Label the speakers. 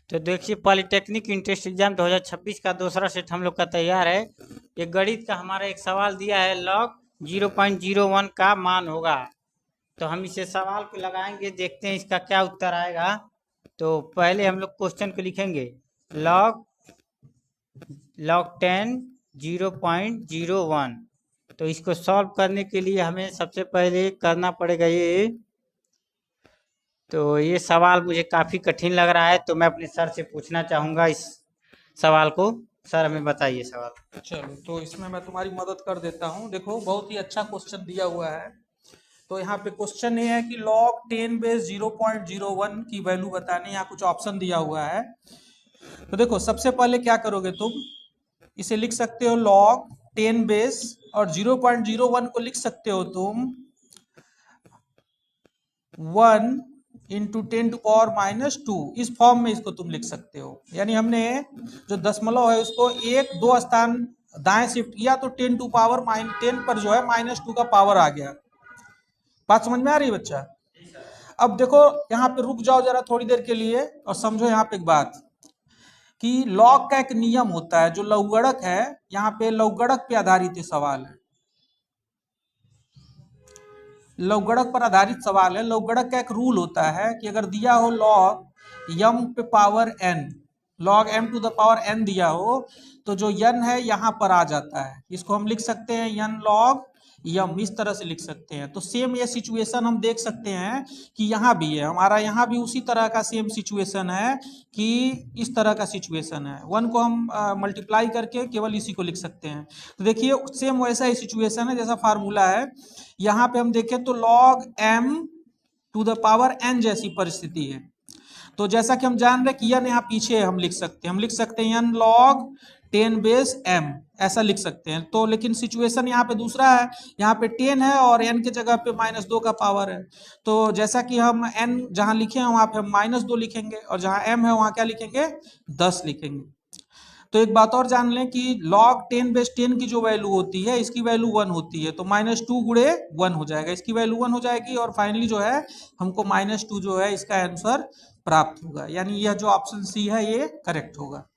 Speaker 1: तो देखिए, polytechnic entrance exam 2026 का दूसरा सेट हम लोग का तैयार है। ये गणित का हमारा एक सवाल दिया है, लॉग 0.01 का मान होगा। तो हम इसे सवाल को लगाएंगे, देखते हैं इसका क्या उत्तर आएगा। तो पहले हम लोग क्वेश्चन को लिखेंगे, लॉग लॉग 10 0.01। तो इसको सॉल्व करने के लिए हमें सबसे पहले करना पड़ेगा ये। तो ये सवाल मुझे काफ़ी कठिन लग रहा है, तो मैं अपने सर से पूछना चाहूँगा इस सवाल को। सर हमें बताइए सवाल।
Speaker 2: चलो, तो इसमें मैं तुम्हारी मदद कर देता हूँ। देखो, बहुत ही अच्छा क्वेश्चन दिया हुआ है। तो यहाँ पे क्वेश्चन ये है कि log 10 बेस 0.01 की वैल्यू बताने, यहाँ कुछ ऑप्शन दिया हुआ है। तो देखो, सबसे पहले क्या करोगे तुम, इसे लिख सकते हो log 10 बेस, और 0.01 को लिख सकते हो तुम 1 इंटू 10⁻²। इस फॉर्म में इसको तुम लिख सकते हो। यानी हमने जो दशमलव है उसको एक दो स्थान दाएं शिफ्ट किया, तो 10⁻10 पर जो है -2 का पावर आ गया। बात समझ में आ रही है बच्चा? अब देखो, यहाँ पे रुक जाओ जरा थोड़ी देर के लिए और समझो यहाँ पे एक बात, कि लॉग का एक नियम होता है। जो लघुगणक है, यहाँ पे लघुगणक पे आधारित ये सवाल है। लघुगणक पर आधारित सवाल है। लघुगणक का एक रूल होता है कि अगर दिया हो log m पे power n, log m to the power n दिया हो, तो जो n है यहाँ पर आ जाता है। इसको हम लिख सकते हैं n log m, इस तरह से लिख सकते हैं। तो सेम ये सिचुएशन हम देख सकते हैं कि यहाँ भी है हमारा, यहाँ भी उसी तरह का सेम सिचुएशन है कि इस तरह का सिचुएशन है। 1 को हम मल्टीप्लाई करके केवल इसी को लिख सकते हैं। तो देखिए, सेम वैसा ही सिचुएशन है जैसा फार्मूला है। यहाँ पे हम देखें तो log m to the power n जैसी परिस्थिति है। तो जैसा कि हम जान रहे कि n यहाँ पीछे हम लिख सकते हैं, n log 10 बेस m, ऐसा लिख सकते हैं। तो लेकिन सिचुएशन यहाँ पे दूसरा है, यहाँ पे 10 है और n की जगह पे -2 का पावर है। तो जैसा कि हम n जहाँ लिखे हैं वहाँ पे हम -2 लिखेंगे, और जहाँ m है वहाँ क्या लिखेंगे, 10 लिखेंगे। तो एक बात और जान लें कि log 10 बेस 10 की जो वैल्यू होती है, इसकी वैल्यू 1 होती है। तो -2 गुणे 1 हो जाएगा, इसकी वैल्यू 1 हो जाएगी, और फाइनली जो है हमको -2 जो है इसका आंसर प्राप्त होगा। यानी यह जो ऑप्शन सी है ये करेक्ट होगा।